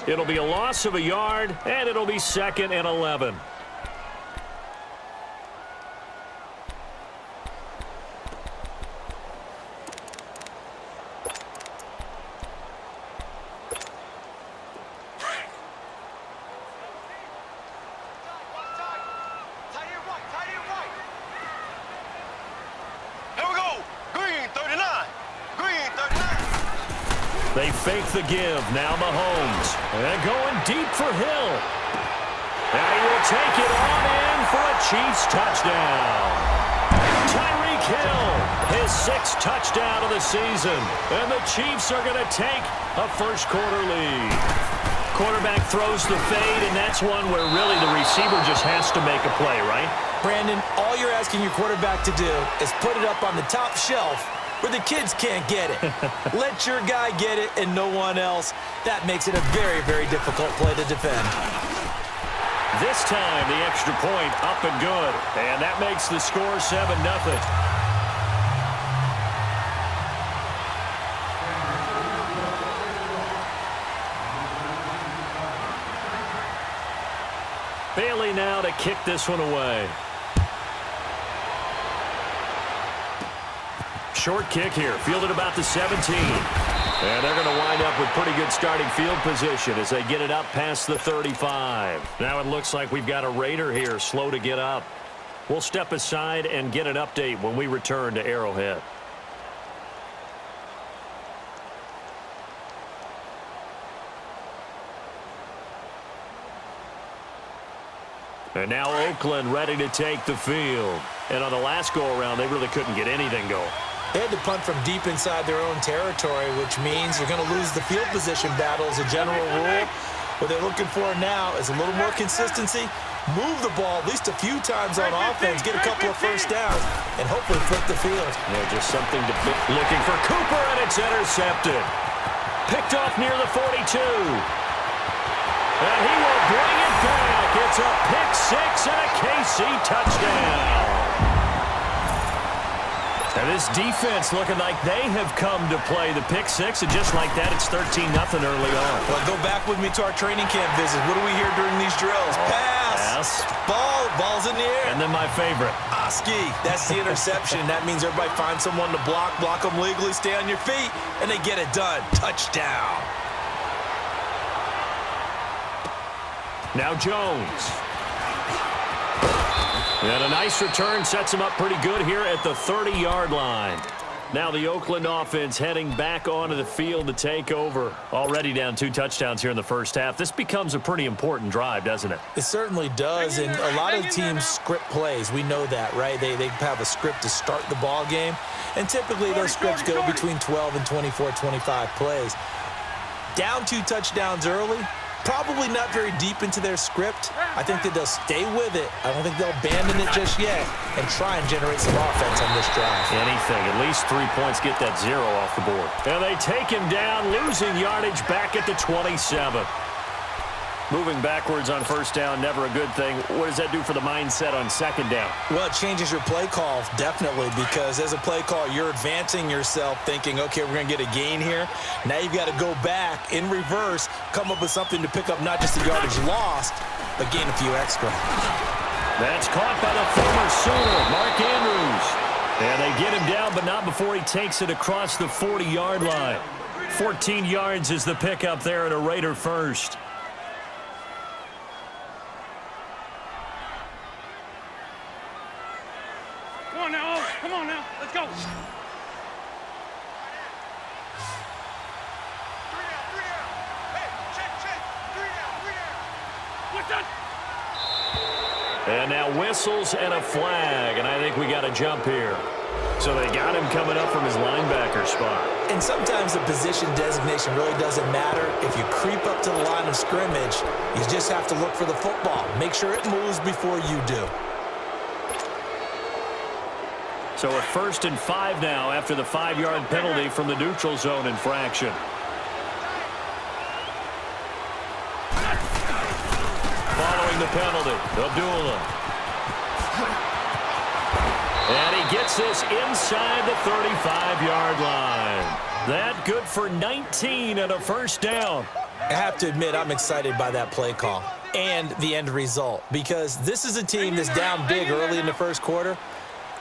It'll be a loss of a yard, and it'll be 2nd and 11. They fake the give. Now Mahomes. And going deep for Hill. And he will take it on in for a Chiefs touchdown. Tyreek Hill, his 6th touchdown of the season. And the Chiefs are going to take a first-quarter lead. Quarterback throws the fade, and that's one where really the receiver just has to make a play, right? Brandon, all you're asking your quarterback to do is put it up on the top shelf where the kids can't get it. Let your guy get it and no one else. That makes it a very, very difficult play to defend. This time, the extra point up and good. And that makes the score 7-0. Bailey now to kick this one away. Short kick here, fielded about the 17. And they're going to wind up with pretty good starting field position as they get it up past the 35. Now it looks like we've got a Raider here, slow to get up. We'll step aside and get an update when we return to Arrowhead. And now Oakland ready to take the field. And on the last go-around, they really couldn't get anything going. They had to punt from deep inside their own territory, which means you're going to lose the field position battle as a general rule. What they're looking for now is a little more consistency, move the ball at least a few times on offense, get a couple of first downs, and hopefully flip the field. Yeah, just something to pick. Looking for Cooper, and it's intercepted. Picked off near the 42. And he will bring it back. It's a pick-6 and a KC touchdown. And this defense looking like they have come to play the pick-6, and just like that, it's 13-0 early on. Well, go back with me to our training camp visit. What do we hear during these drills? Pass. Ball's in the air. And then my favorite. Oski. That's the interception. That means everybody finds someone to block them legally, stay on your feet, and they get it done. Touchdown. Now Jones. And a nice return sets him up pretty good here at the 30-yard line. Now the Oakland offense heading back onto the field to take over. Already down 2 touchdowns here in the first half. This becomes a pretty important drive, doesn't it? It certainly does, and a lot of teams script plays. We know that, right? They have a script to start the ball game, and typically those scripts go between 12 and 24, 25 plays. Down 2 touchdowns early. Probably not very deep into their script. I think that they'll stay with it. I don't think they'll abandon it just yet and try and generate some offense on this drive. Anything. At least 3 points, get that 0 off the board. And they take him down, losing yardage back at the 27. Moving backwards on first down, never a good thing. What does that do for the mindset on second down? Well, it changes your play call, definitely, because as a play call, you're advancing yourself thinking, okay, we're going to get a gain here. Now you've got to go back in reverse, come up with something to pick up not just the yardage lost, but gain a few extra. That's caught by the former Sooner, Mark Andrews. And they get him down, but not before he takes it across the 40-yard line. 14 yards is the pickup there at a Raider first. Come on now, let's go. 3 down. Hey, check. 3 down. What's that? And now whistles and a flag, and I think we got a jump here. So they got him coming up from his linebacker spot. And sometimes the position designation really doesn't matter. If you creep up to the line of scrimmage, you just have to look for the football. Make sure it moves before you do. So a 1st and 5 now after the 5-yard penalty from the neutral zone infraction. Following the penalty, Abdullah. And he gets this inside the 35-yard line. That good for 19 and a first down. I have to admit, I'm excited by that play call and the end result, because this is a team that's down big early in the first quarter,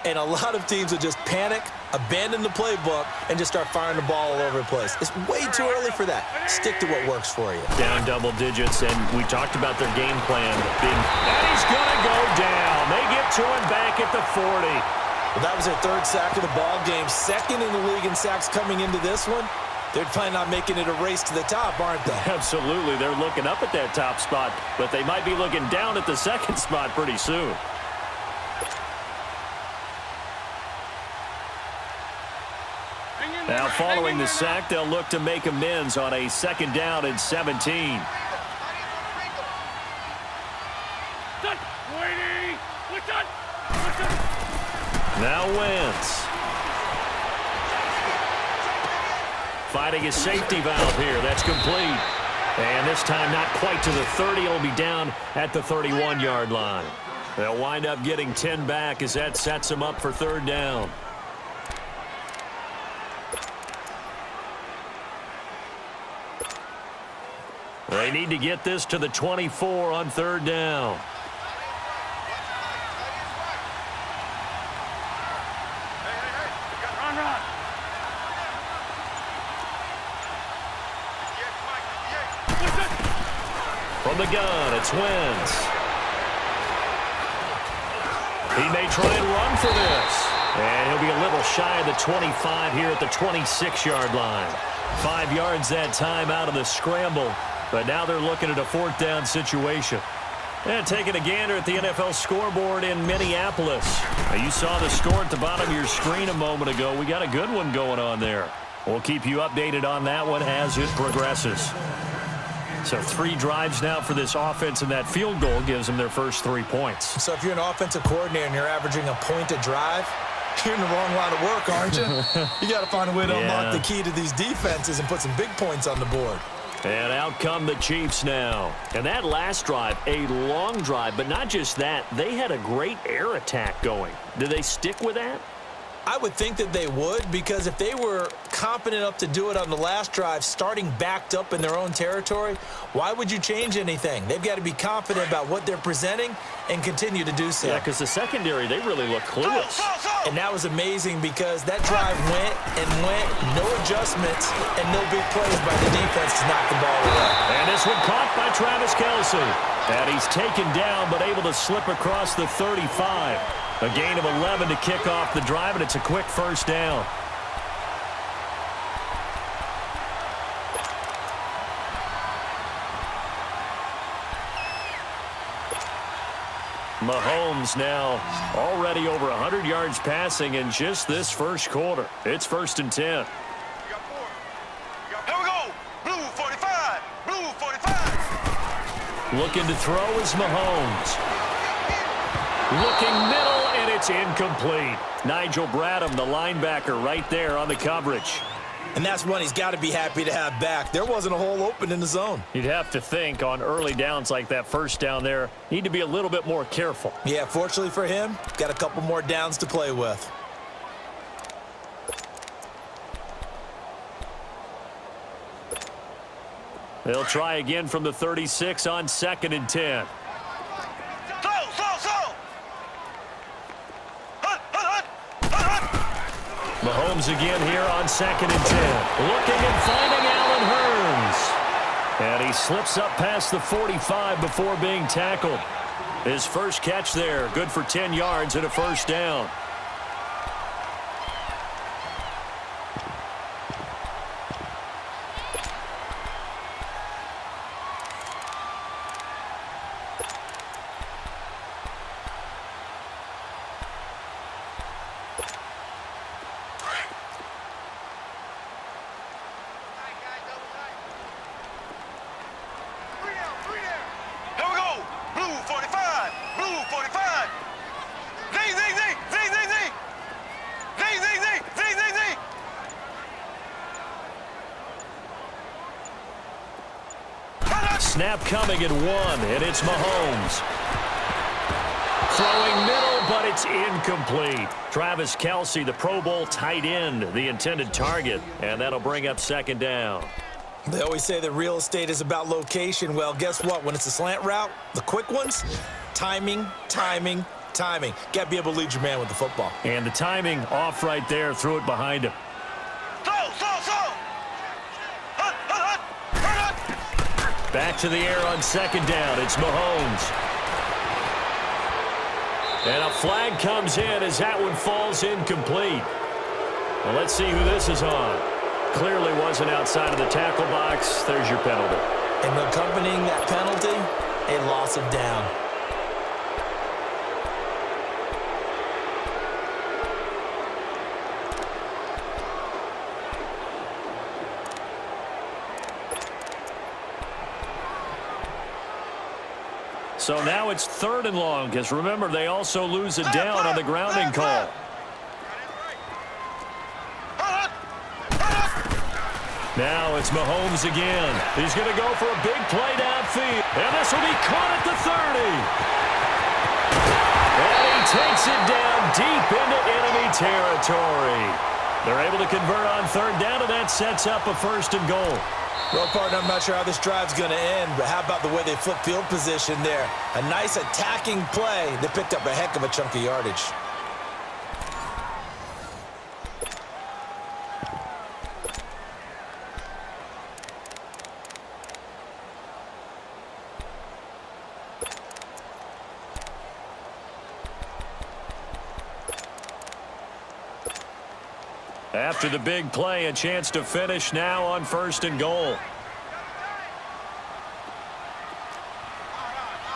and a lot of teams will just panic, abandon the playbook, and just start firing the ball all over the place. It's way too early for that. Stick to what works for you. Down double digits, and we talked about their game plan being, and he's going to go down. They get to him back at the 40. Well, that was their third sack of the ball game, second in the league in sacks coming into this one. They're planning on making it a race to the top, aren't they? Absolutely. They're looking up at that top spot, but they might be looking down at the second spot pretty soon. Now, following the sack, they'll look to make amends on a second down and 17. Now Wentz. Fighting a safety valve here. That's complete. And this time not quite to the 30. It'll be down at the 31-yard line. They'll wind up getting 10 back as that sets them up for third down. They need to get this to the 24 on third down. From the gun, it's Wentz. He may try and run for this. And he'll be a little shy of the 25 here at the 26-yard line. 5 yards that time out of the scramble. But now they're looking at a fourth down situation. And taking a gander at the NFL scoreboard in Minneapolis. Now, you saw the score at the bottom of your screen a moment ago. We got a good one going on there. We'll keep you updated on that one as it progresses. So 3 drives now for this offense, and that field goal gives them their first 3 points. So if you're an offensive coordinator and you're averaging a point a drive, you're in the wrong line of work, aren't you? You got to find a way to unlock the key to these defenses and put some big points on the board. And out come the Chiefs now. And that last drive, a long drive, but not just that. They had a great air attack going. Do they stick with that? I would think that they would, because if they were confident enough to do it on the last drive, starting backed up in their own territory, why would you change anything? They've got to be confident about what they're presenting and continue to do so. Yeah, because the secondary, they really look clueless. And that was amazing, because that drive went and went, no adjustments, and no big plays by the defense to knock the ball away. And this one caught by Travis Kelce. And he's taken down, but able to slip across the 35. A gain of 11 to kick off the drive, and it's a quick first down. Mahomes now already over 100 yards passing in just this first quarter. It's 1st and 10. Here we go. Blue 45. Blue 45. Looking to throw is Mahomes. Looking middle, and it's incomplete. Nigel Bradham, the linebacker, right there on the coverage. And that's one he's got to be happy to have back. There wasn't a hole open in the zone. You'd have to think on early downs like that first down there, need to be a little bit more careful. Yeah, fortunately for him, got a couple more downs to play with. They'll try again from the 36 on 2nd and 10. Mahomes again here on 2nd and 10. Looking and finding Allen Hurns. And he slips up past the 45 before being tackled. His first catch there, good for 10 yards and a first down. Snap coming at 1, and it's Mahomes. Throwing middle, but it's incomplete. Travis Kelce, the Pro Bowl tight end, the intended target, and that'll bring up 2nd down. They always say that real estate is about location. Well, guess what? When it's a slant route, the quick ones, timing, timing, timing. Got to be able to lead your man with the football. And the timing off right there. Threw it behind him. Back to the air on second down. It's Mahomes. And a flag comes in as that one falls incomplete. Well, let's see who this is on. Clearly wasn't outside of the tackle box. There's your penalty. And accompanying that penalty, a loss of down. So now it's 3rd and long, because remember, they also lose a down on the grounding call. Now it's Mahomes again. He's going to go for a big play downfield. And this will be caught at the 30. And he takes it down deep into enemy territory. They're able to convert on 3rd down, and that sets up a 1st and goal. Well, partner, I'm not sure how this drive's going to end, but how about the way they flip field position there? A nice attacking play that picked up a heck of a chunk of yardage. After the big play, a chance to finish now on 1st and goal.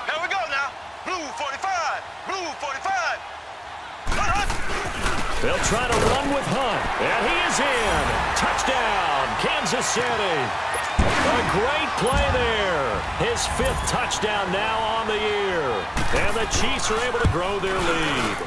Here we go now. Blue 45. Blue 45. They'll try to run with Hunt. And he is in. Touchdown, Kansas City. A great play there. His 5th touchdown now on the year. And the Chiefs are able to grow their lead.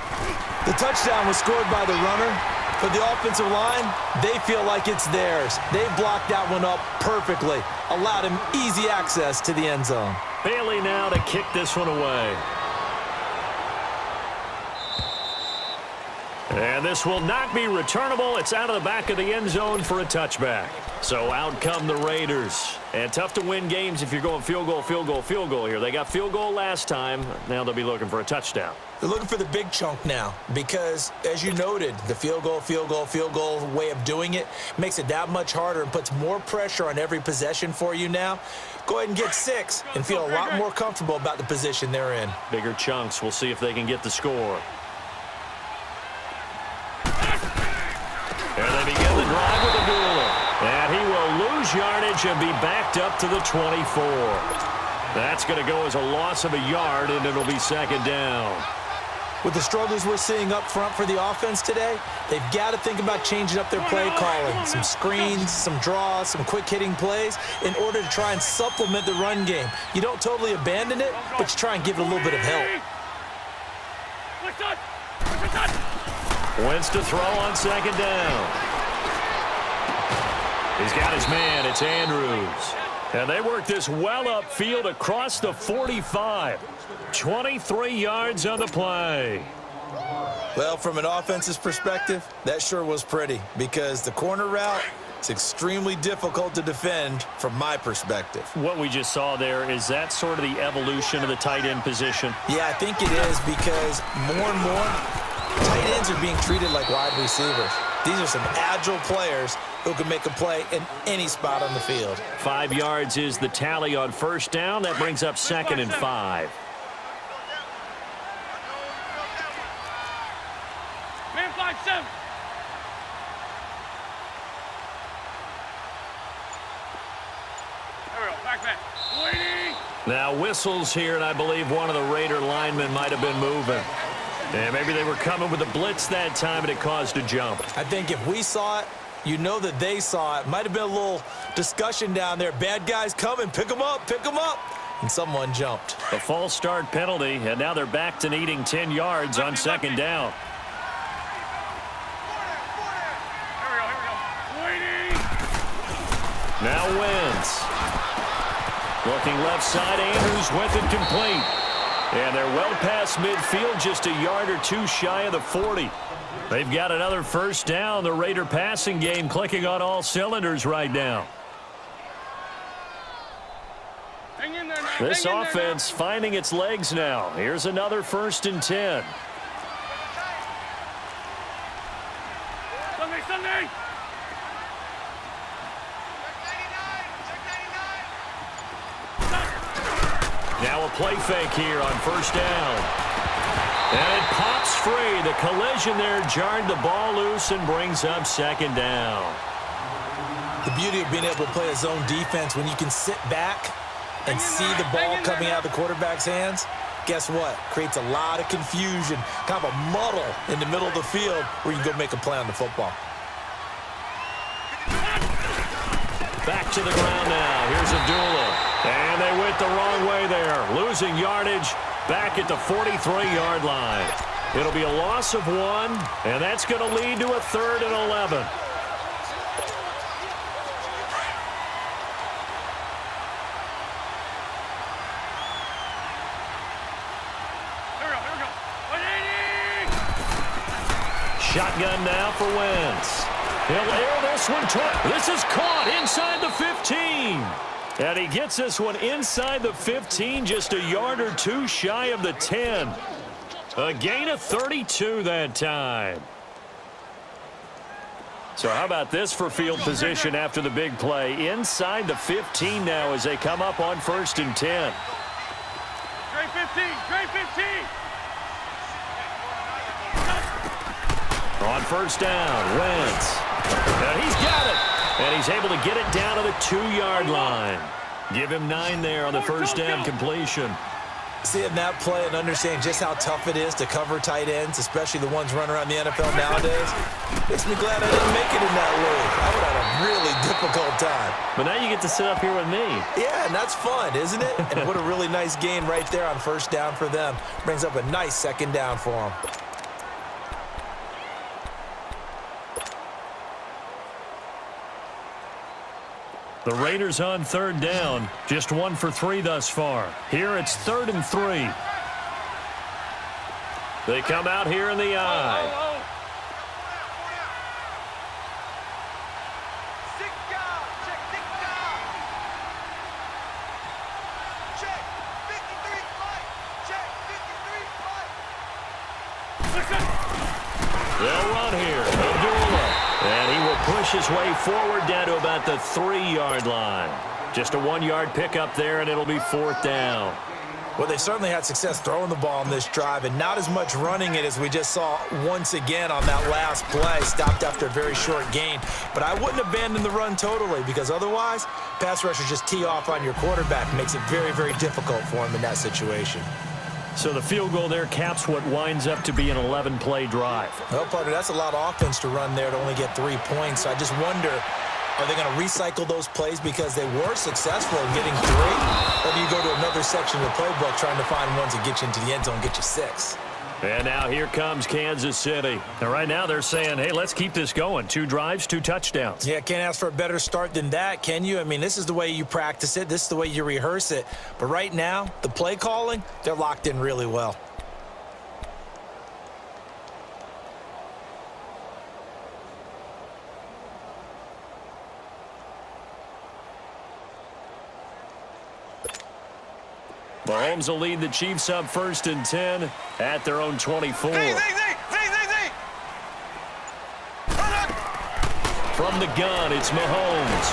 The touchdown was scored by the runner. For the offensive line, they feel like it's theirs. They blocked that one up perfectly. Allowed him easy access to the end zone. Bailey now to kick this one away. And this will not be returnable. It's out of the back of the end zone for a touchback. So out come the Raiders. And tough to win games if you're going field goal, field goal, field goal here. They got field goal last time. Now they'll be looking for a touchdown. They're looking for the big chunk now because, as you noted, the field goal, field goal, field goal way of doing it makes it that much harder and puts more pressure on every possession for you now. Go ahead and get 6 and feel a lot more comfortable about the position they're in. Bigger chunks. We'll see if they can get the score. And they begin the drive with a dueler. And he will lose yardage and be backed up to the 24. That's going to go as a loss of a yard, and it'll be 2nd down. With the struggles we're seeing up front for the offense today, they've got to think about changing up their play calling. Some screens, some draws, some quick-hitting plays in order to try and supplement the run game. You don't totally abandon it, but you try and give it a little bit of help. Wentz to throw on 2nd down. He's got his man. It's Andrews. And they work this well upfield across the 45. 23 yards on the play. Well, from an offense's perspective, that sure was pretty because the corner route is extremely difficult to defend from my perspective. What we just saw there, is that sort of the evolution of the tight end position? Yeah, I think it is because more and more tight ends are being treated like wide receivers. These are some agile players who can make a play in any spot on the field. 5 yards is the tally on 1st down. That brings up 2nd and 5. Man 5-7. There we go. Back. Waiting. Now whistles here, and I believe one of the Raider linemen might have been moving. And maybe they were coming with a blitz that time, and it caused a jump. I think if we saw it, you know that they saw it. Might have been a little discussion down there. Bad guys coming. Pick them up. Pick them up. And someone jumped. A false start penalty, and now they're back to needing 10 yards on 2nd down. Here we go. Waiting. Now Wentz. Looking left side, Andrews with it complete. And they're well past midfield, just a yard or 2 shy of the 40. They've got another 1st down. The Raider passing game clicking on all cylinders right now. This offense finding its legs now. Here's another 1st and 10. Now a play fake here on 1st down. And it pops free. The collision there jarred the ball loose and brings up 2nd down. The beauty of being able to play a zone defense when you can sit back and see the ball coming out of the quarterback's hands, guess what? Creates a lot of confusion, kind of a muddle in the middle of the field where you can go make a play on the football. Back to the ground now. Here's Abdullah. And they went the wrong way there. Losing yardage back at the 43-yard line. It'll be a loss of 1, and that's going to lead to a 3rd and 11. Shotgun now for Wentz. He'll air this one. This is caught inside the 15. And he gets this one inside the 15, just a yard or 2 shy of the 10. A gain of 32 that time. So how about this for field position after the big play? Inside the 15 now as they come up on 1st and 10. Great 15, great 15. On 1st down, Wentz. And he's got it. And he's able to get it down to the 2-yard line. Give him 9 there on the 1st down completion. Seeing that play and understanding just how tough it is to cover tight ends, especially the ones running around the NFL nowadays, makes me glad I didn't make it in that league. I would have had a really difficult time. But now you get to sit up here with me. Yeah, and that's fun, isn't it? And what a really nice gain right there on 1st down for them. Brings up a nice 2nd down for them. The Raiders on 3rd down. Just 1 for 3 thus far. Here it's 3rd and 3. They come out here in the eye. They'll run here. Abdullah. And he will push his way forward down to about the 3-yard line. Just a 1-yard pickup there, and it'll be 4th down. Well, they certainly had success throwing the ball on this drive, and not as much running it as we just saw once again on that last play. Stopped after a very short gain. But I wouldn't abandon the run totally, because otherwise, pass rushers just tee off on your quarterback. Makes it very, very difficult for him in that situation. So the field goal there caps what winds up to be an 11-play drive. Well, partner, that's a lot of offense to run there to only get 3 points. So I just wonder, are they going to recycle those plays because they were successful in getting 3? Or do you go to another section of the playbook trying to find ones that get you into the end zone and get you 6? And now here comes Kansas City. And right now they're saying, hey, let's keep this going. 2 drives, 2 touchdowns. Yeah, can't ask for a better start than that, can you? I mean, this is the way you practice it. This is the way you rehearse it. But right now, the play calling, they're locked in really well. Mahomes will lead the Chiefs up 1st and 10 at their own 24. From the gun, it's Mahomes.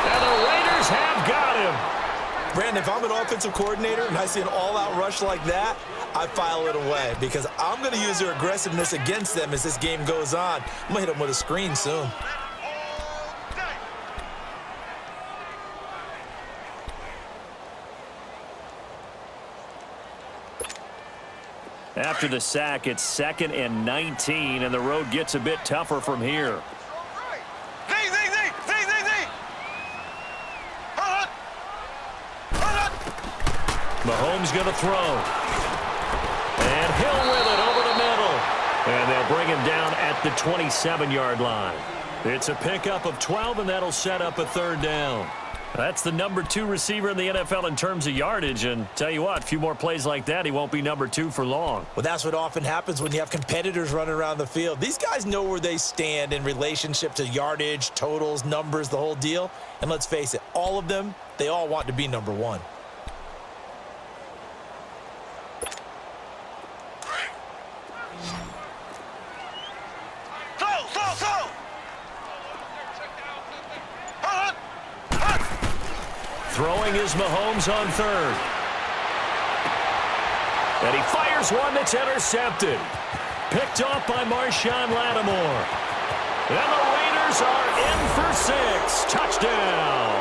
And the Raiders have got him. Brandon, if I'm an offensive coordinator and I see an all-out rush like that, I file it away because I'm going to use their aggressiveness against them as this game goes on. I'm going to hit them with a screen soon. After the sack, it's 2nd and 19, and the road gets a bit tougher from here. Mahomes going to throw. And Hill with it over the middle. And they'll bring him down at the 27-yard line. It's a pickup of 12, and that'll set up a 3rd down. That's the number 2 receiver in the NFL in terms of yardage. And tell you what, a few more plays like that, he won't be number 2 for long. Well, that's what often happens when you have competitors running around the field. These guys know where they stand in relationship to yardage, totals, numbers, the whole deal. And let's face it, all of them, they all want to be number 1. Throwing is Mahomes on third. And he fires one that's intercepted. Picked off by Marshawn Lattimore. And the Raiders are in for 6. Touchdown.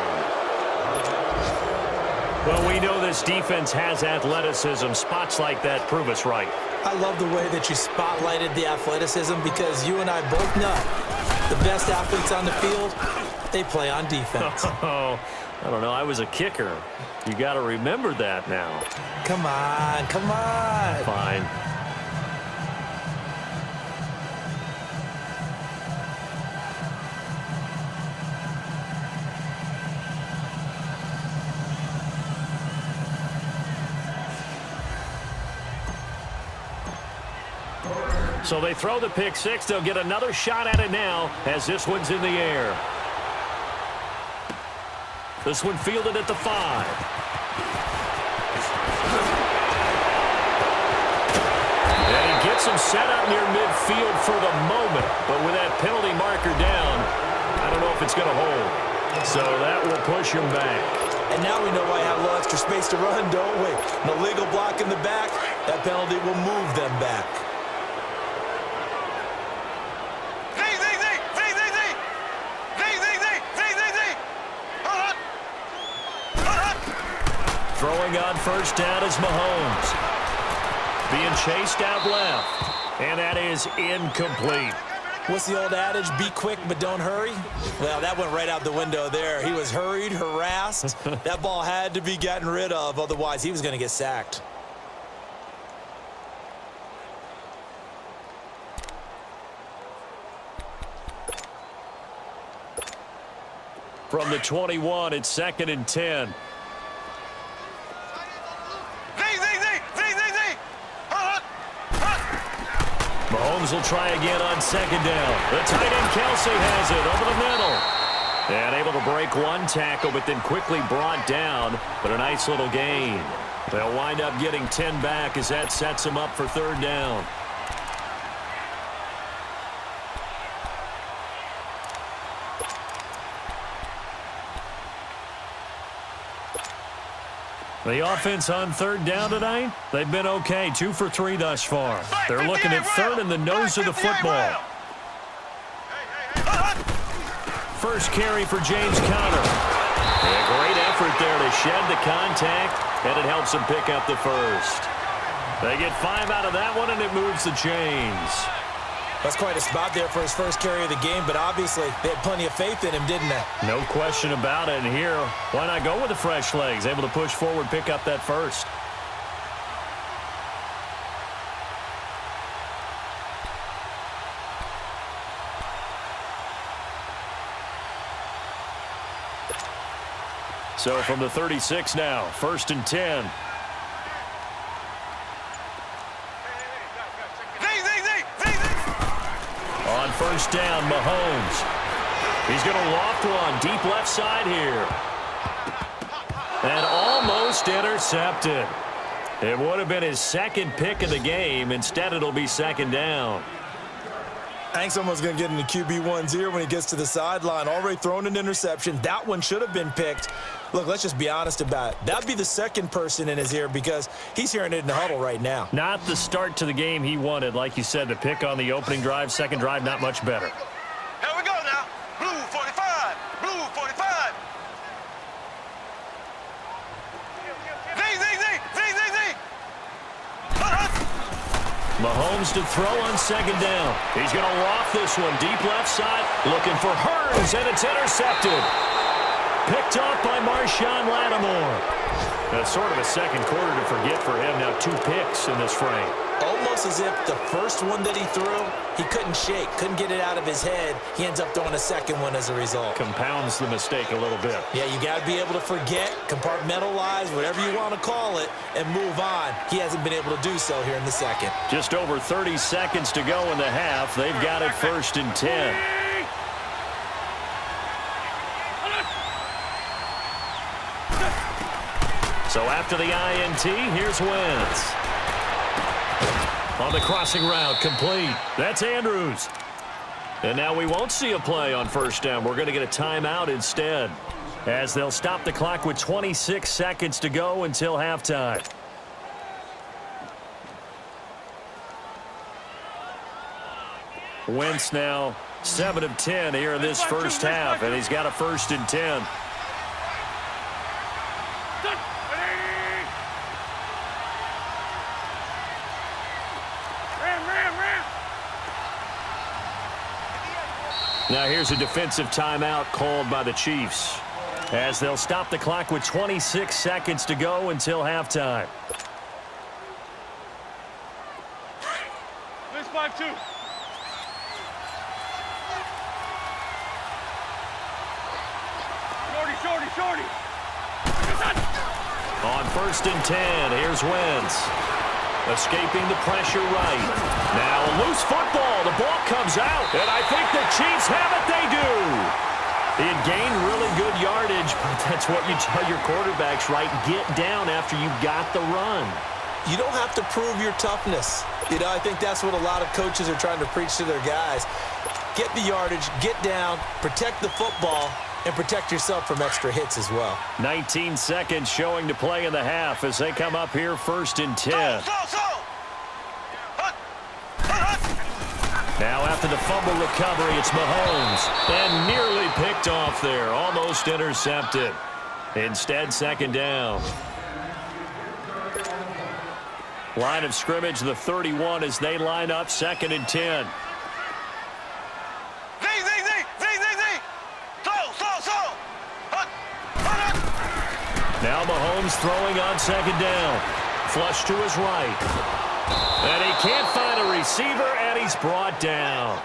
Well, we know this defense has athleticism. Spots like that prove us right. I love the way that you spotlighted the athleticism because you and I both know the best athletes on the field, they play on defense. Oh, I don't know. I was a kicker. You got to remember that now. Come on, come on. Fine. So they throw the pick six. They'll get another shot at it now as this one's in the air. This one fielded at the 5. And he gets him set up near midfield for the moment. But with that penalty marker down, I don't know if it's going to hold. So that will push him back. And now we know why I have a little extra space to run, don't we? An illegal block in the back, that penalty will move them back. Throwing on first down is Mahomes. Being chased out left. And that is incomplete. What's the old adage? Be quick, but don't hurry? Well, that went right out the window there. He was hurried, harassed. That ball had to be gotten rid of. Otherwise, he was going to get sacked. From the 21, it's 2nd and 10. Mahomes will try again on 2nd down. The tight end Kelsey has it over the middle. And able to break one tackle, but then quickly brought down. But a nice little gain. They'll wind up getting 10 back as that sets them up for 3rd down. The offense on 3rd down tonight, they've been okay. 2 for 3 thus far. They're looking at 3rd in the nose of the football. First carry for James Conner. A great effort there to shed the contact, and it helps them pick up the first. They get 5 out of that one, and it moves the chains. That's quite a spot there for his first carry of the game, but obviously they had plenty of faith in him, didn't they? No question about it. And here, why not go with the fresh legs? Able to push forward, pick up that first. So from the 36 now, 1st and 10. On first down, Mahomes. He's going to loft one deep left side here. And almost intercepted. It would have been his 2nd pick of the game. Instead, it'll be 2nd down. I think someone's going to get into QB1's ear when he gets to the sideline. Already thrown an interception. That one should have been picked. Look, let's just be honest about it. That'd be the 2nd person in his ear because he's hearing it in the huddle right now. Not the start to the game he wanted. Like you said, the pick on the opening drive, 2nd drive, not much better. Here we go now. Blue 45. Blue 45. Mahomes to throw on 2nd down. He's going to loft this one deep left side. Looking for Hurns, and it's intercepted. Picked off by Marshawn Lattimore. That's sort of a 2nd quarter to forget for him. Now 2 picks in this frame. Almost as if the first one that he threw, he couldn't shake, couldn't get it out of his head. He ends up throwing a 2nd one as a result. Compounds the mistake a little bit. Yeah, you got to be able to forget, compartmentalize, whatever you want to call it, and move on. He hasn't been able to do so here in the 2nd. Just over 30 seconds to go in the half. They've got it 1st and 10. So after the INT, here's Wentz. On the crossing route, complete. That's Andrews. And now we won't see a play on 1st down. We're going to get a timeout instead. as they'll stop the clock with 26 seconds to go until halftime. Wentz now 7 of 10 here in this first half, and he's got a 1st and 10. Now here's a defensive timeout called by the Chiefs, as they'll stop the clock with 26 seconds to go until halftime. This 5-2. Shorty. On 1st and 10, here's Wentz. Escaping the pressure right. Now a loose football. The ball comes out, and I think the Chiefs have it. They do. He had gained really good yardage, but that's what you tell your quarterbacks, right? Get down after you got the run. You don't have to prove your toughness. I think that's what a lot of coaches are trying to preach to their guys. Get the yardage, get down, protect the football, and protect yourself from extra hits as well. 19 seconds showing to play in the half as they come up here 1st and 10. Now after the fumble recovery, it's Mahomes. And nearly picked off there. Almost intercepted. Instead, 2nd down. Line of scrimmage, the 31 as they line up 2nd and 10. Now Mahomes throwing on 2nd down. Flush to his right. And he can't find a receiver, and he's brought down.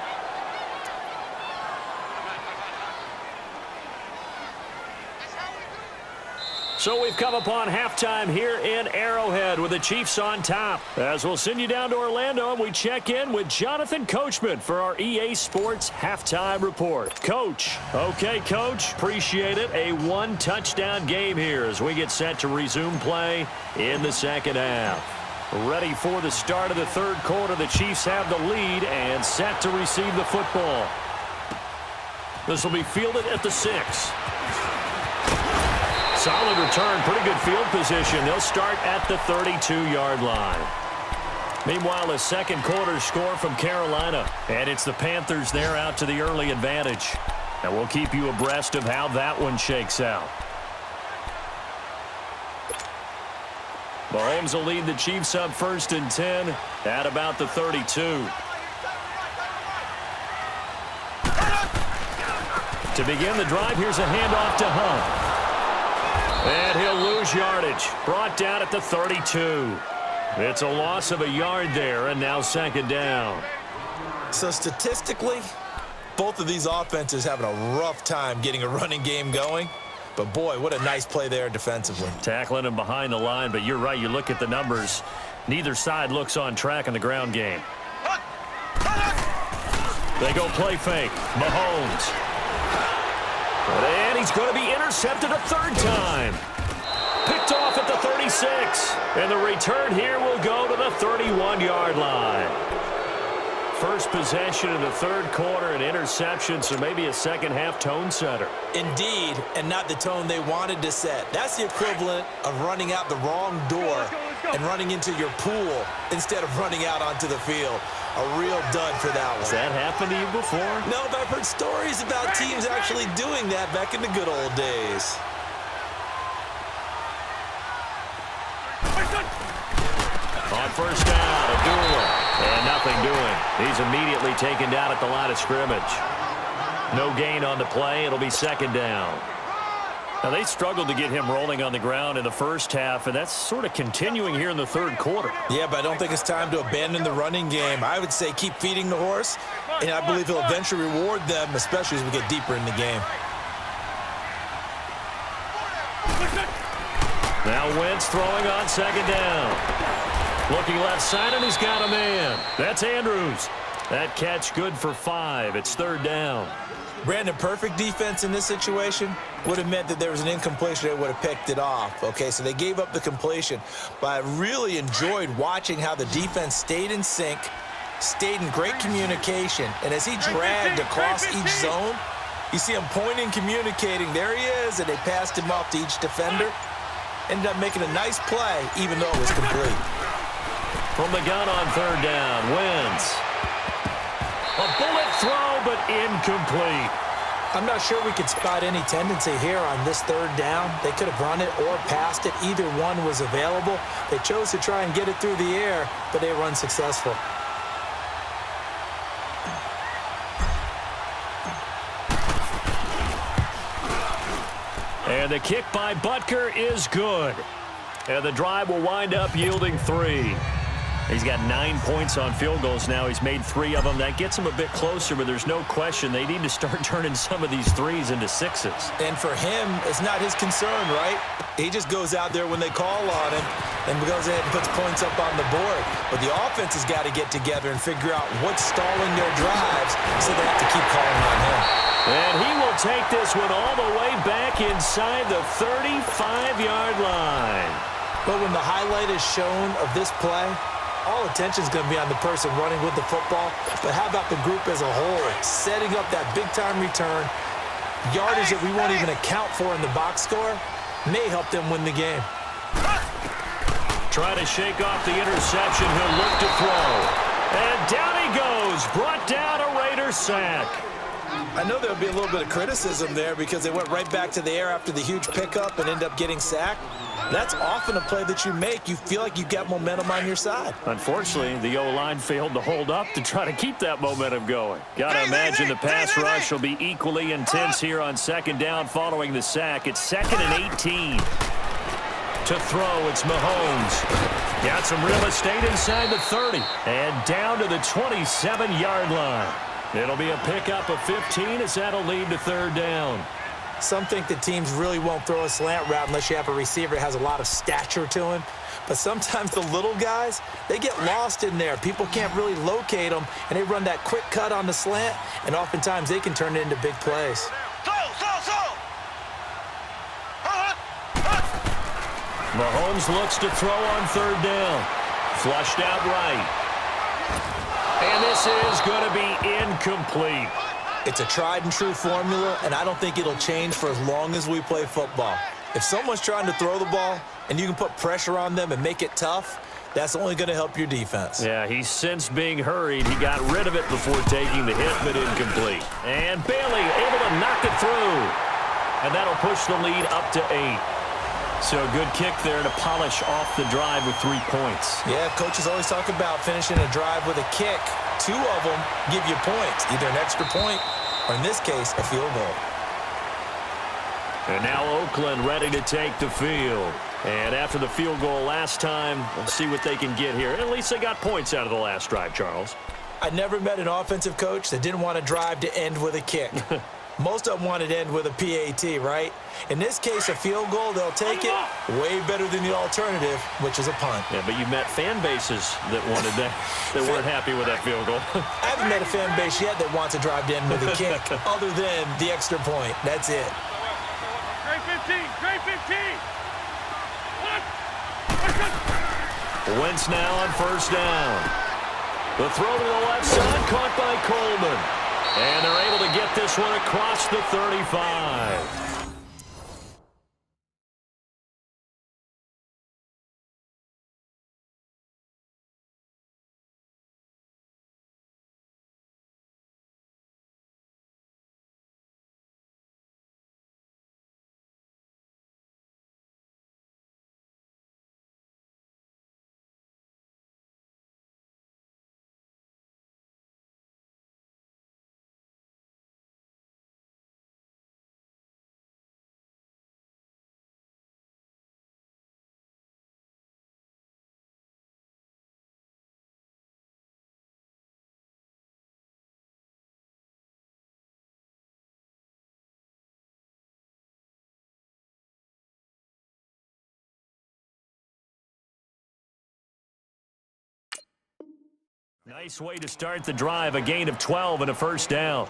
So we've come upon halftime here in Arrowhead with the Chiefs on top. As we'll send you down to Orlando, and we check in with Jonathan Coachman for our EA Sports Halftime Report. Coach. Okay, Coach. Appreciate it. A 1-touchdown game here as we get set to resume play in the 2nd half. Ready for the start of the 3rd quarter. The Chiefs have the lead and set to receive the football. This will be fielded at the 6. Solid return, pretty good field position. They'll start at the 32-yard line. Meanwhile, a 2nd quarter score from Carolina. And it's the Panthers there out to the early advantage. And we'll keep you abreast of how that one shakes out. Mahomes will lead the Chiefs up 1st and 10 at about the 32. To begin the drive, here's a handoff to Hunt. And he'll lose yardage. Brought down at the 32. It's a loss of a yard there, and now 2nd down. So statistically, both of these offenses having a rough time getting a running game going. But, boy, what a nice play there defensively. Tackling him behind the line, but you're right. You look at the numbers. Neither side looks on track in the ground game. They go play fake. Mahomes. And he's going to be intercepted a 3rd time. Picked off at the 36. And the return here will go to the 31-yard line. First possession in the 3rd quarter, an interception, so maybe a 2nd half tone setter. Indeed, and not the tone they wanted to set. That's the equivalent of running out the wrong door and running into your pool instead of running out onto the field. A real dud for that one. Has that happened to you before? No, but I've heard stories about teams actually doing that back in the good old days. On 1st down, Abdullah. And nothing doing. He's immediately taken down at the line of scrimmage. No gain on the play. It'll be 2nd down. Now, they struggled to get him rolling on the ground in the 1st half, and that's sort of continuing here in the 3rd quarter. Yeah, but I don't think it's time to abandon the running game. I would say keep feeding the horse, and I believe he'll eventually reward them, especially as we get deeper in the game. Now Wentz throwing on 2nd down. Looking left side, and he's got a man. That's Andrews. That catch good for 5. It's 3rd down. Brandon, perfect defense in this situation would have meant that there was an incompletion. They would have picked it off. Okay, so they gave up the completion. But I really enjoyed watching how the defense stayed in sync, stayed in great communication. And as he dragged across each zone, You see him pointing, communicating. There he is, and they passed him off to each defender. Ended up making a nice play, even though it was complete. From the gun on third down, wins. A bullet throw, but incomplete. I'm not sure we could spot any tendency here on this third down. They could have run it or passed it. Either one was available. They chose to try and get it through the air, but they were unsuccessful. And the kick by Butker is good. And the drive will wind up yielding 3. He's got 9 points on field goals now. He's made 3 of them. That gets him a bit closer, but there's no question they need to start turning some of these 3s into 6s. And for him, it's not his concern, right? He just goes out there when they call on him and goes ahead and puts points up on the board. But the offense has got to get together and figure out what's stalling their drives, so they have to keep calling on him. And he will take this one all the way back inside the 35-yard line. But when the highlight is shown of this play, all attention is going to be on the person running with the football. But how about the group as a whole, setting up that big-time return, yardage that we won't even account for in the box score, may help them win the game. Trying to shake off the interception. He'll look to throw. And down he goes. Brought down a Raider sack. I know there'll be a little bit of criticism there because they went right back to the air after the huge pickup and end up getting sacked. That's often a play that you make. You feel like you've got momentum on your side. Unfortunately, the O-line failed to hold up to try to keep that momentum going. Got to imagine the pass rush will be equally intense here on second down following the sack. It's 2nd and 18. To throw, it's Mahomes. Got some real estate inside the 30. And down to the 27-yard line. It'll be a pickup of 15 as that'll lead to third down. Some think that teams really won't throw a slant route unless you have a receiver that has a lot of stature to him. But sometimes the little guys, they get lost in there. People can't really locate them, and they run that quick cut on the slant, and oftentimes they can turn it into big plays. Mahomes looks to throw on third down. Flushed out right. And this is going to be incomplete. It's a tried-and-true formula, and I don't think it'll change for as long as we play football. If someone's trying to throw the ball and you can put pressure on them and make it tough, that's only going to help your defense. Yeah, he sensed being hurried. He got rid of it before taking the hit, but incomplete. And Bailey able to knock it through. And that'll push the lead up to 8. So a good kick there to polish off the drive with 3 points. Yeah, coaches always talk about finishing a drive with a kick. 2 of them give you points, either an extra point or, in this case, a field goal. And now Oakland ready to take the field. And after the field goal last time, we'll see what they can get here. At least they got points out of the last drive, Charles. I never met an offensive coach that didn't want to drive to end with a kick. Most of them wanted to end with a PAT, right? In this case, a field goal, they'll take it way better than the alternative, which is a punt. Yeah, but you met fan bases that wanted that, that weren't happy with that field goal. I haven't met a fan base yet that wants to drive to end with a kick, other than the extra point. That's it. Trey 15, Trey 15. Wentz now on first down. The throw to the left side, caught by Coleman. And they're able to get this one across the 35. Nice way to start the drive, a gain of 12 and a first down.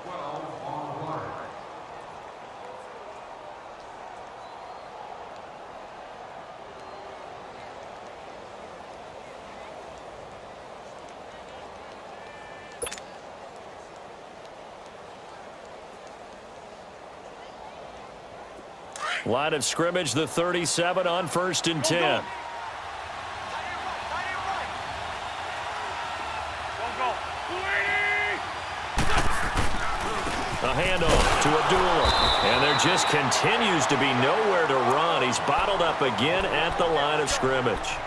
Line of scrimmage, the 37 on 1st and 10. A handoff to Abdullah. And there just continues to be nowhere to run. He's bottled up again at the line of scrimmage.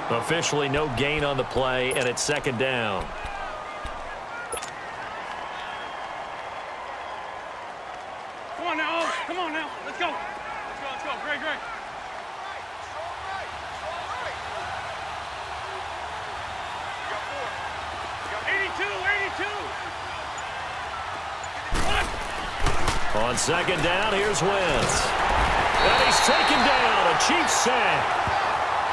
Officially no gain on the play, and it's 2nd down. Come on now. Come on now. Let's go. Let's go. Great. 82. On 2nd down, here's Wentz. And he's taken down. A Chiefs sack.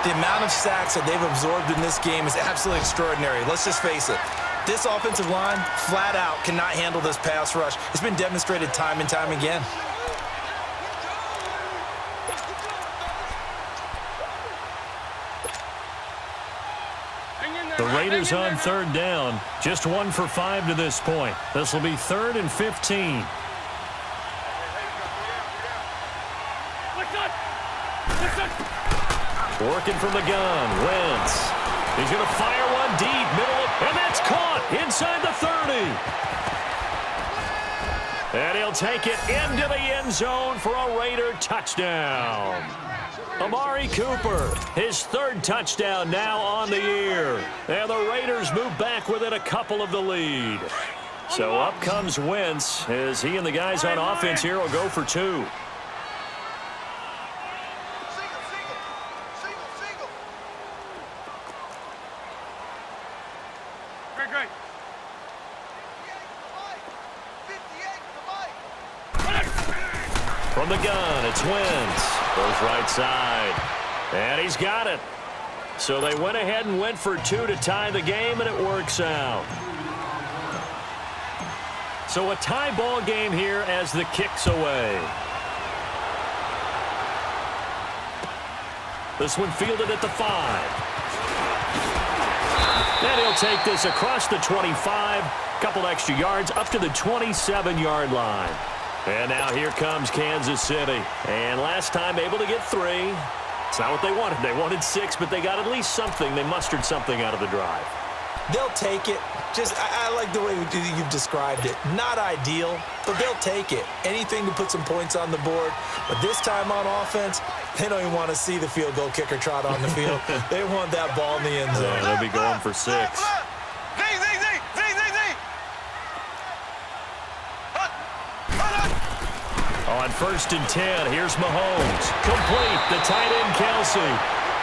The amount of sacks that they've absorbed in this game is absolutely extraordinary. Let's just face it. This offensive line, flat out, cannot handle this pass rush. It's been demonstrated time and time again. The Raiders on 3rd down. Just 1 for 5 to this point. This will be 3rd and 15. Working from the gun, Wentz. He's going to fire one deep, middle, and that's caught inside the 30. And he'll take it into the end zone for a Raider touchdown. Amari Cooper, his 3rd touchdown now on the year. And the Raiders move back within a couple of the lead. So up comes Wentz as he and the guys on offense here will go for 2. Great. From the gun, it's Wentz. Goes right side. And he's got it. So they went ahead and went for 2 to tie the game, and it works out. So a tie ball game here as the kick's away. This one fielded at the 5. And he'll take this across the 25. Couple extra yards up to the 27-yard line. And now here comes Kansas City. And last time able to get 3. It's not what they wanted. They wanted 6, but they got at least something. They mustered something out of the drive. They'll take it. I like the way you've described it. Not ideal, but they'll take it. Anything to put some points on the board. But this time on offense, they don't even want to see the field goal kicker trot on the field. They want that ball in the end zone. Yeah, they'll be going for 6. On 1st and 10, here's Mahomes. Complete, the tight end Kelsey.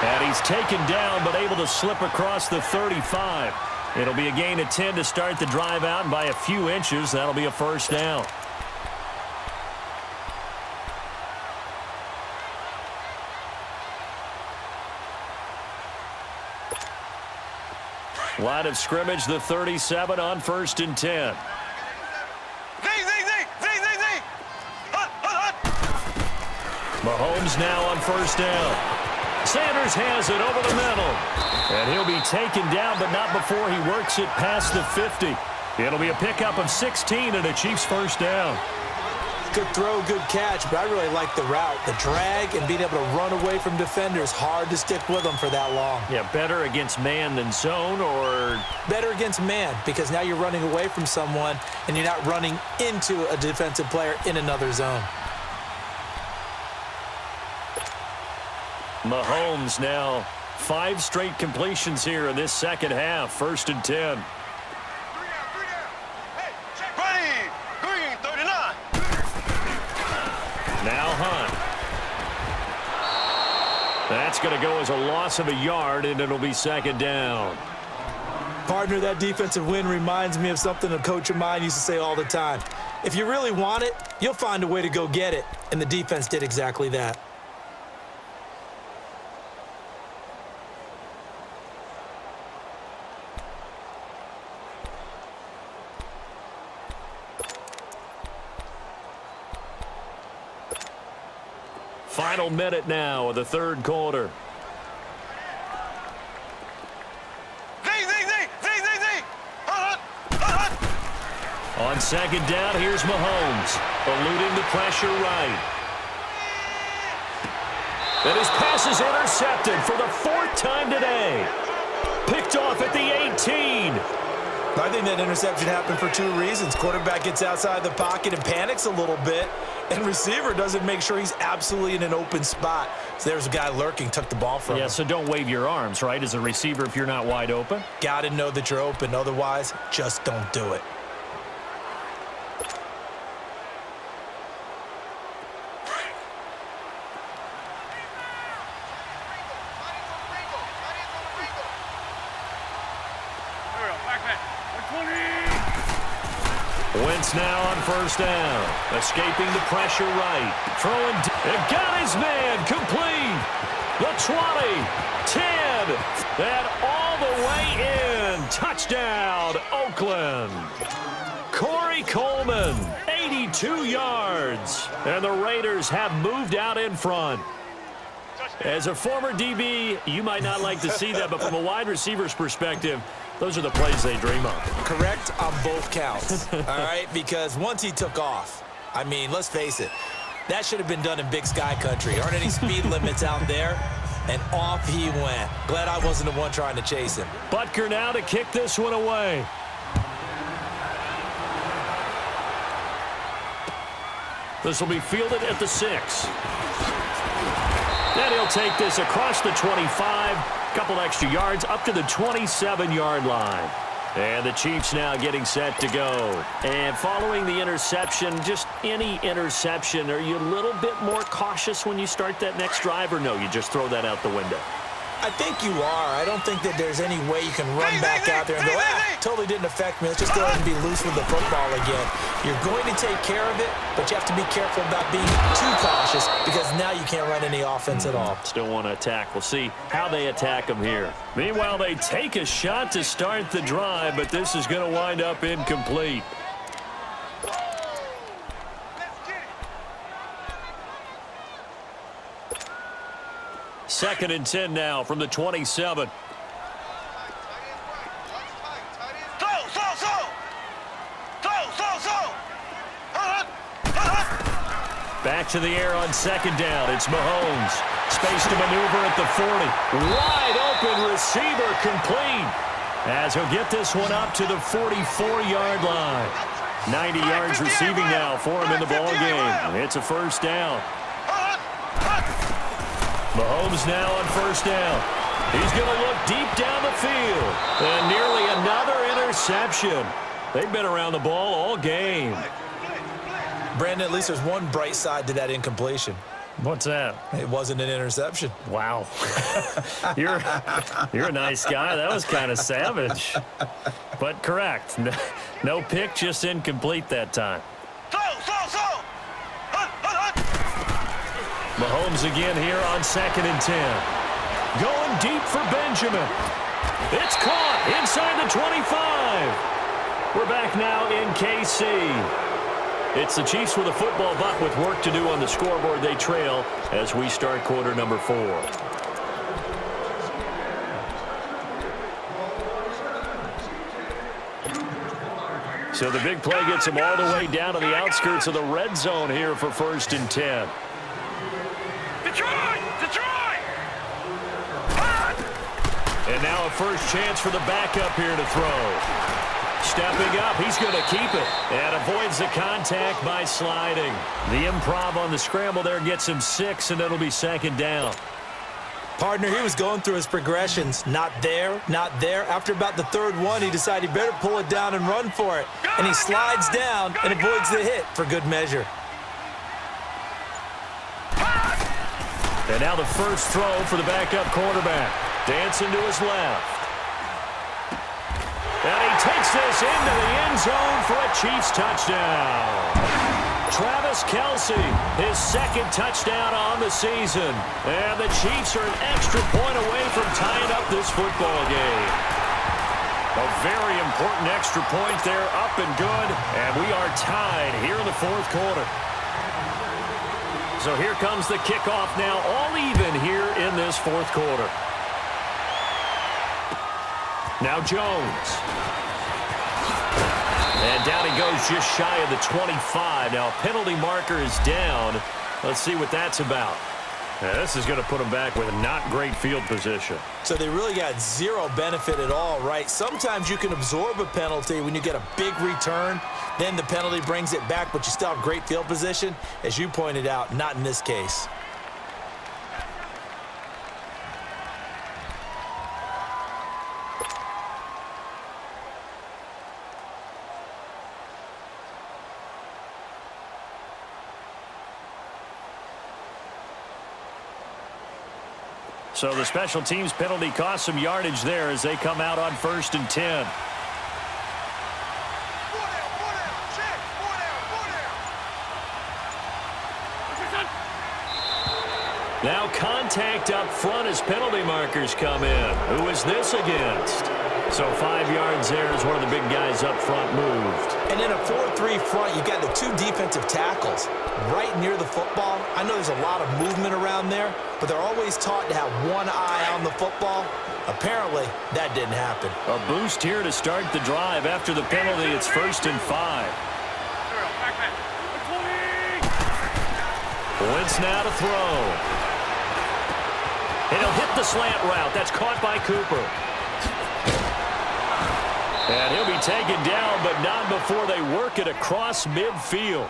And he's taken down, but able to slip across the 35. It'll be a gain of 10 to start the drive out, and by a few inches, that'll be a 1st down. Line of scrimmage, the 37 on 1st and 10. Mahomes now on 1st down. Sanders has it over the middle. And he'll be taken down, but not before he works it past the 50. It'll be a pickup of 16 and a Chiefs 1st down. Good throw, good catch, but I really like the route. The drag and being able to run away from defenders, hard to stick with them for that long. Yeah, better against man than zone, or? Better against man, because now you're running away from someone and you're not running into a defensive player in another zone. Mahomes now 5 straight completions here in this 2nd half. 1st and 10. Now Hunt. That's going to go as a loss of a yard, and it'll be 2nd down. Partner, that defensive win reminds me of something a coach of mine used to say all the time. If you really want it, you'll find a way to go get it, and the defense did exactly that. Final minute now of the 3rd quarter. On 2nd down, here's Mahomes. Eluding the pressure right. And his pass is intercepted for the 4th time today. Picked off at the 18. I think that interception happened for 2 reasons. Quarterback gets outside the pocket and panics a little bit, and receiver doesn't make sure he's absolutely in an open spot. So there's a guy lurking, took the ball from him. Yeah, so don't wave your arms, right, as a receiver if you're not wide open. Got to know that you're open. Otherwise, just don't do it. Wentz now on 1st down. Escaping the pressure right. Throwing. It got his man. Complete. The 20. 10. And all the way in. Touchdown, Oakland. Corey Coleman, 82 yards. And the Raiders have moved out in front. As a former DB, you might not like to see that, but from a wide receiver's perspective, those are the plays they dream of. Correct on both counts, all right? Because once he took off, I mean, let's face it, that should have been done in Big Sky country. Aren't any speed limits out there? And off he went. Glad I wasn't the one trying to chase him. Butker now to kick this one away. This will be fielded at the 6. Then he'll take this across the 25. Couple extra yards up to the 27-yard line. And the Chiefs now getting set to go. And following the interception, just any interception, are you a little bit more cautious when you start that next drive, or no, you just throw that out the window? I think you are. I don't think that there's any way you can run back out there and go, totally didn't affect me. Let's just go ahead and be loose with the football again. You're going to take care of it, but you have to be careful about being too cautious because now you can't run any offense at all. Still want to attack. We'll see how they attack them here. Meanwhile, they take a shot to start the drive, but this is going to wind up incomplete. Second and 10 now from the 27. Back to the air on 2nd down. It's Mahomes. Space to maneuver at the 40. Wide open receiver complete. As he'll get this one up to the 44-yard line. 90 yards receiving now for him in the ball game. It's a 1st down. Mahomes now on 1st down. He's going to look deep down the field. And nearly another interception. They've been around the ball all game. Brandon, at least there's one bright side to that incompletion. What's that? It wasn't an interception. Wow. You're a nice guy. That was kind of savage. But correct. No pick, just incomplete that time. Mahomes again here on 2nd and 10. Going deep for Benjamin. It's caught inside the 25. We're back now in KC. It's the Chiefs with a football, but with work to do on the scoreboard. They trail as we start quarter number 4. So the big play gets him all the way down to the outskirts of the red zone here for 1st and 10. Detroit! And now a first chance for the backup here to throw. Stepping up, he's going to keep it. And avoids the contact by sliding. The improv on the scramble there gets him 6, and it'll be 2nd down. Partner, he was going through his progressions. Not there, not there. After about the 3rd one, he decided he better pull it down and run for it. And he slides down and avoids the hit for good measure. And now the first throw for the backup quarterback. Dancing to his left. And he takes this into the end zone for a Chiefs touchdown. Travis Kelce, his 2nd touchdown on the season. And the Chiefs are an extra point away from tying up this football game. A very important extra point there, up and good. And we are tied here in the 4th quarter. So here comes the kickoff now, all even here in this 4th quarter. Now Jones. And down he goes just shy of the 25. Now a penalty marker is down. Let's see what that's about. This is going to put them back with not great field position. So they really got zero benefit at all, right? Sometimes you can absorb a penalty when you get a big return. Then the penalty brings it back, but you still have great field position. As you pointed out, not in this case. So the special teams penalty cost some yardage there as they come out on 1st and 10. Now contact up front as penalty markers come in. Who is this against? So 5 yards there as one of the big guys up front moved. And in a 4-3 front, you've got the 2 defensive tackles right near the football. I know there's a lot of movement around there, but they're always taught to have one eye on the football. Apparently, that didn't happen. A boost here to start the drive. After the penalty, it's 1st and 5. Wentz now to throw. And he'll hit the slant route. That's caught by Cooper. And he'll be taken down, but not before they work it across midfield.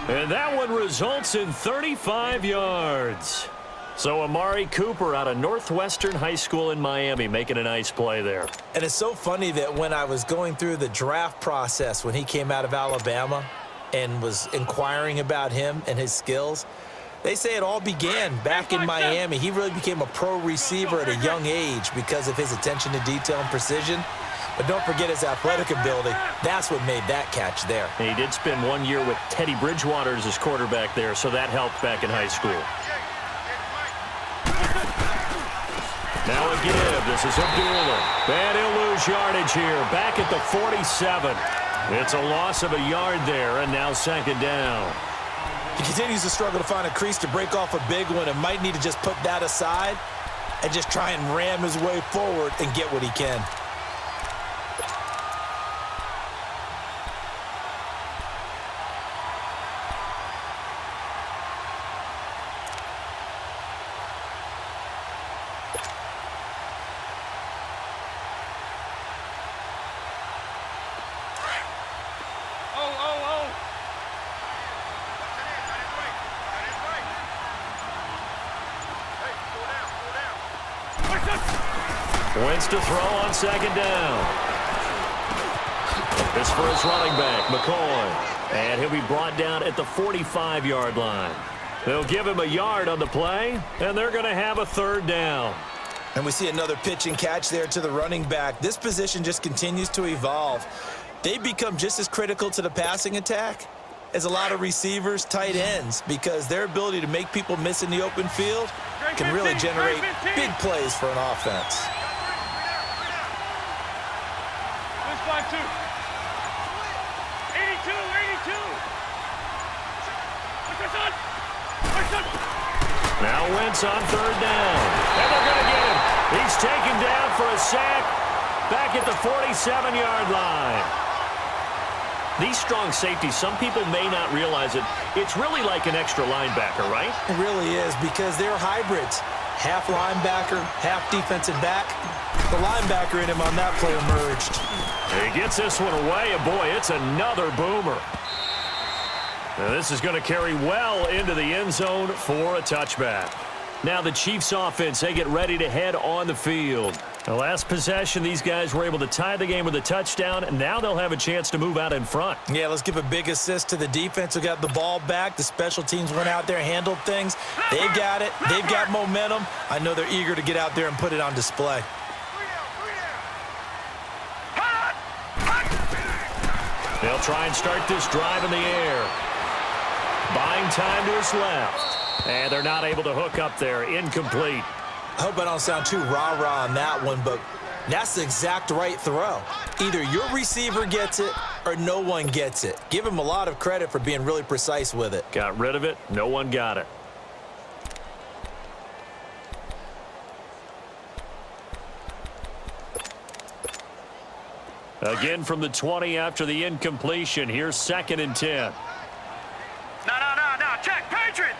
And that one results in 35 yards. So Amari Cooper out of Northwestern High School in Miami making a nice play there. And it's so funny that when I was going through the draft process when he came out of Alabama and was inquiring about him and his skills, they say it all began back in Miami. He really became a pro receiver at a young age because of his attention to detail and precision. But don't forget his athletic ability. That's what made that catch there. And he did spend 1 year with Teddy Bridgewater as his quarterback there, so that helped back in high school. Now a give. This is Abdullah. And he'll lose yardage here. Back at the 47. It's a loss of a yard there, and now 2nd down. He continues to struggle to find a crease to break off a big one and might need to just put that aside and just try and ram his way forward and get what he can. Wentz to throw on 2nd down. This for his running back, McCoy. And he'll be brought down at the 45-yard line. They'll give him a yard on the play, and they're going to have a 3rd down. And we see another pitch and catch there to the running back. This position just continues to evolve. They become just as critical to the passing attack as a lot of receivers, tight ends, because their ability to make people miss in the open field can really generate big plays for an offense. 5-2. 82. Now Wentz on 3rd down. And they're going to get him. He's taken down for a sack back at the 47-yard line. These strong safeties, some people may not realize it. It's really like an extra linebacker, right? It really is, because they're hybrids. Half linebacker, half defensive back. The linebacker in him on that play emerged. He gets this one away, and boy, it's another boomer. Now this is going to carry well into the end zone for a touchback. Now the Chiefs offense, they get ready to head on the field. The last possession, these guys were able to tie the game with a touchdown, and now they'll have a chance to move out in front. Yeah, let's give a big assist to the defense who got the ball back. The special teams went out there, handled things. They've got it. They've got momentum. I know they're eager to get out there and put it on display. They'll try and start this drive in the air. Buying time to his left. And they're not able to hook up there. Incomplete. I hope I don't sound too rah-rah on that one, but that's the exact right throw. Either your receiver gets it or no one gets it. Give him a lot of credit for being really precise with it. Got rid of it. No one got it. Again from the 20 after the incompletion. Here's 2nd and 10. No. Check. Patriot.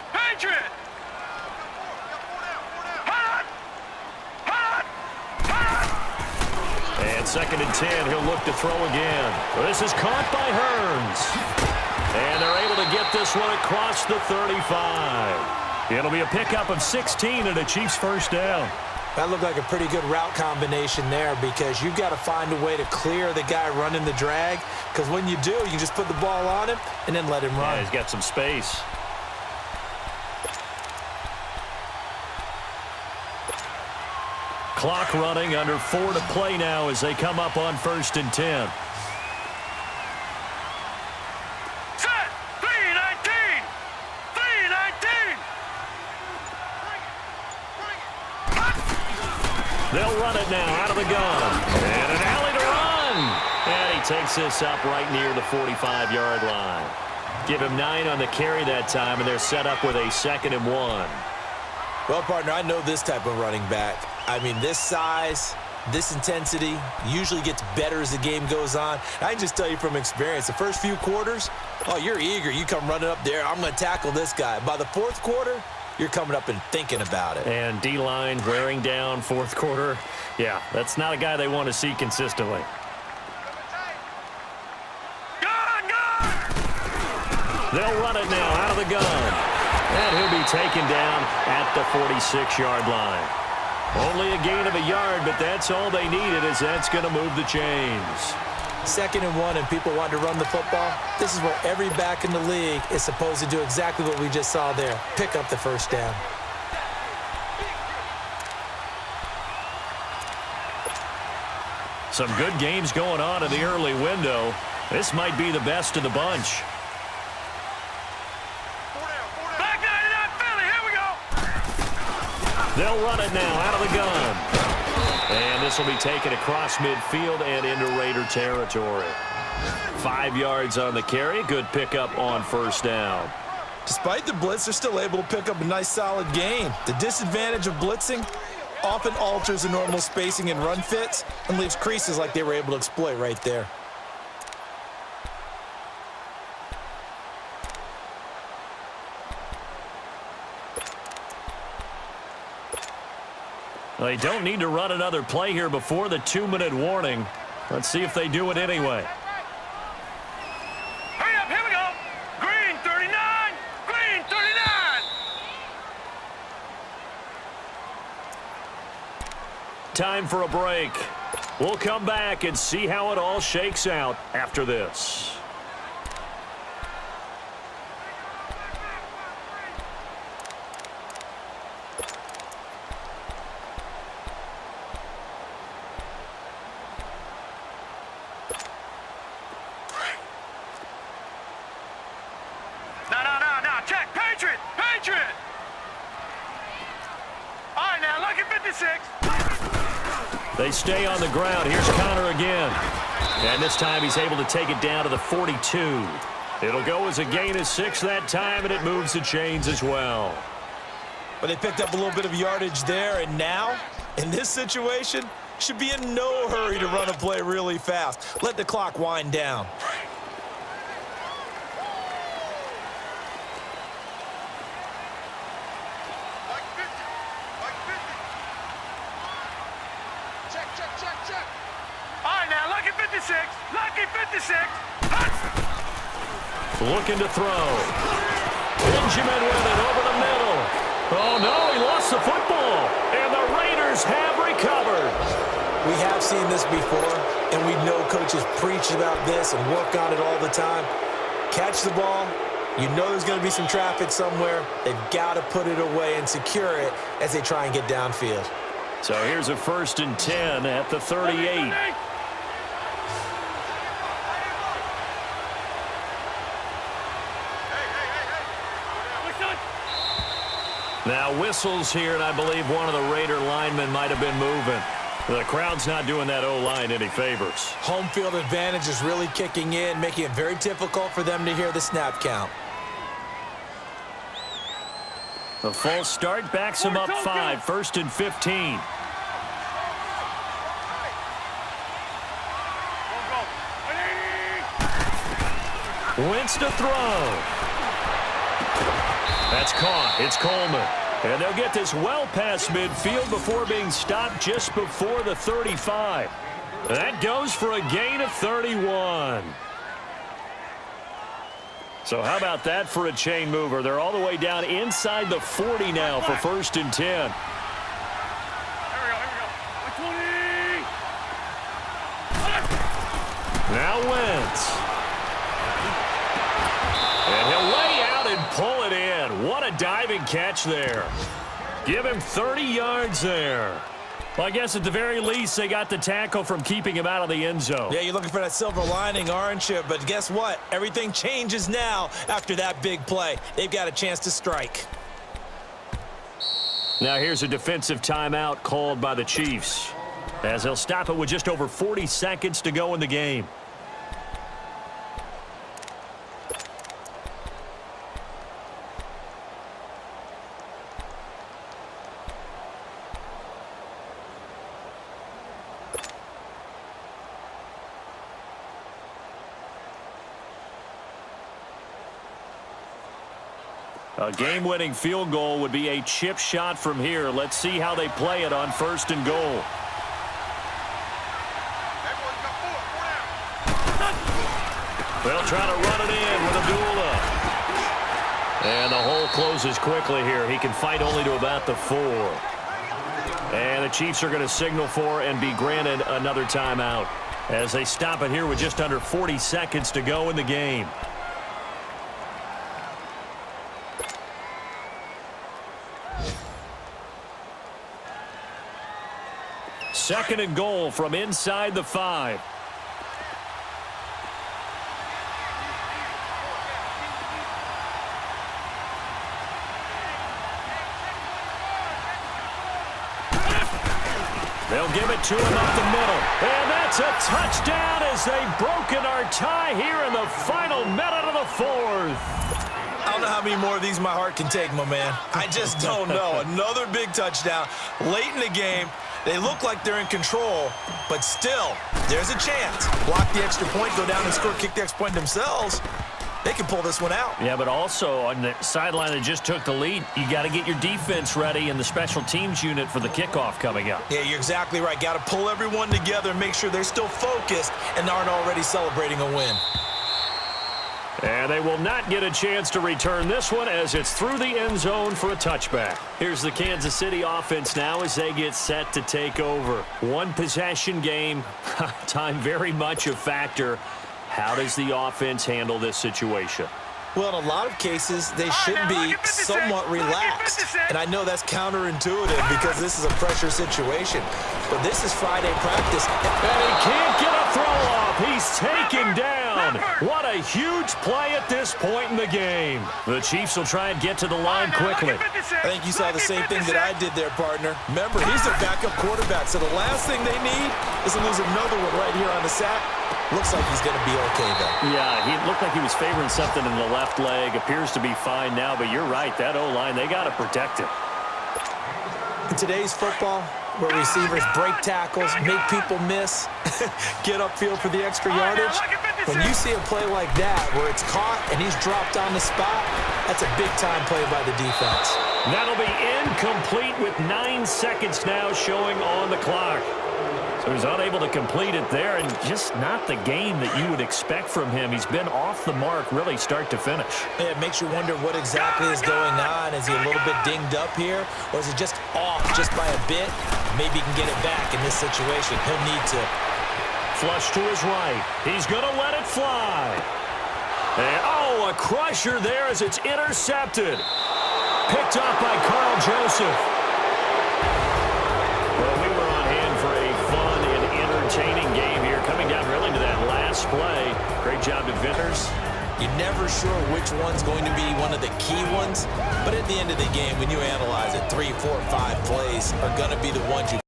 2nd and 10. He'll look to throw again. This is caught by Hearns. And they're able to get this one across the 35. It'll be a pickup of 16 and a Chiefs first down. That looked like a pretty good route combination there because you've got to find a way to clear the guy running the drag, because when you do, you just put the ball on him and then let him run. Yeah, he's got some space. Clock running, under 4 to play now as they come up on 1st and 10. Set. 3-19. 3-19. They'll run it now out of the gun. And an alley to run. And he takes this up right near the 45-yard line. Give him 9 on the carry that time, and they're set up with a 2nd and 1. Well, partner, I know this type of running back. I mean, this size, this intensity usually gets better as the game goes on. I can just tell you from experience, the first few quarters, oh, you're eager. You come running up there, I'm going to tackle this guy. By the 4th quarter, you're coming up and thinking about it. And D-line wearing down 4th quarter. Yeah, that's not a guy they want to see consistently. They'll run it now out of the gun. And he'll be taken down at the 46-yard line. Only a gain of a yard, but that's all they needed, as that's going to move the chains. 2nd and 1 and people want to run the football. This is where every back in the league is supposed to do exactly what we just saw there. Pick up the first down. Some good games going on in the early window. This might be the best of the bunch. Back 99 Philly. Here we go. They'll run it now out of the gun. And this will be taken across midfield and into Raider territory. 5 yards on the carry. Good pickup on 1st down. Despite the blitz, they're still able to pick up a nice solid gain. The disadvantage of blitzing often alters the normal spacing and run fits and leaves creases like they were able to exploit right there. They don't need to run another play here before the 2-minute warning. Let's see if they do it anyway. Hurry up. Here we go. Green 39. Green 39. Time for a break. We'll come back and see how it all shakes out after this. No. Check. Patriot. Patriot. All right, now, look at 56. They stay on the ground. Here's Connor again. And this time he's able to take it down to the 42. It'll go as a gain of 6 that time, and it moves the chains as well. But they picked up a little bit of yardage there, and now, in this situation, should be in no hurry to run a play really fast. Let the clock wind down. Check. All right, now, lucky 56. Lucky 56. Looking to throw. Benjamin with it over the middle. Oh, no, he lost the football. And the Raiders have recovered. We have seen this before, and we know coaches preach about this and work on it all the time. Catch the ball. You know there's going to be some traffic somewhere. They've got to put it away and secure it as they try and get downfield. So here's a 1st and 10 at the 38. Now whistles here, and I believe one of the Raider linemen might have been moving. The crowd's not doing that O-line any favors. Home field advantage is really kicking in, making it very difficult for them to hear the snap count. The false start backs him up 5, 1st and 15. Wentz to throw. That's caught. It's Coleman. And they'll get this well past midfield before being stopped just before the 35. That goes for a gain of 31. So how about that for a chain mover? They're all the way down inside the 40 now for 1st and 10. Here we go. 20. Now Wentz. And he'll lay out and pull it in. What a diving catch there. Give him 30 yards there. Well, I guess at the very least, they got the tackle from keeping him out of the end zone. Yeah, you're looking for that silver lining, aren't you? But guess what? Everything changes now after that big play. They've got a chance to strike. Now here's a defensive timeout called by the Chiefs, as they'll stop it with just over 40 seconds to go in the game. A game-winning field goal would be a chip shot from here. Let's see how they play it on 1st and goal. They'll try to run it in with Abdullah. And the hole closes quickly here. He can fight only to about the 4. And the Chiefs are going to signal for and be granted another timeout as they stop it here with just under 40 seconds to go in the game. Second and goal from inside the 5. They'll give it to him up the middle. And that's a touchdown as they've broken our tie here in the final minute of the 4th. I don't know how many more of these my heart can take, my man. I just don't know. Another big touchdown late in the game. They look like they're in control, but still, there's a chance. Block the extra point, go down and score, kick the extra point themselves. They can pull this one out. Yeah, but also on the sideline that just took the lead, you got to get your defense ready and the special teams unit for the kickoff coming up. Yeah, you're exactly right. Got to pull everyone together and make sure they're still focused and aren't already celebrating a win. And they will not get a chance to return this one as it's through the end zone for a touchback. Here's the Kansas City offense now as they get set to take over. One possession game, time very much a factor. How does the offense handle this situation? Well, in a lot of cases, they should be somewhat relaxed. And I know that's counterintuitive because this is a pressure situation. But this is Friday practice. And he can't get a throw off. He's taken down. What a huge play at this point in the game. The Chiefs will try and get to the line quickly. I think you saw the same thing that I did there, partner. Remember, he's a backup quarterback, so the last thing they need is to lose another one right here on the sack. Looks like he's going to be okay, though. Yeah, he looked like he was favoring something in the left leg. Appears to be fine now, but you're right. That O-line, they got to protect him. In today's football, where receivers break tackles, make people miss, get upfield for the extra yardage, when you see a play like that where it's caught and he's dropped on the spot, that's a big-time play by the defense. That'll be incomplete with 9 seconds now showing on the clock. So he's unable to complete it there, and just not the game that you would expect from him. He's been off the mark really start to finish. Yeah, it makes you wonder what exactly is going on. Is he a little bit dinged up here, or is it just off just by a bit? Maybe he can get it back in this situation. He'll need to. Flush to his right. He's going to let it fly. And, oh, a crusher there as it's intercepted. Picked up by Carl Joseph. Well, we were on hand for a fun and entertaining game here. Coming down really to that last play. Great job to Vitters. You're never sure which one's going to be one of the key ones. But at the end of the game, when you analyze it, 3, 4, 5 plays are going to be the ones you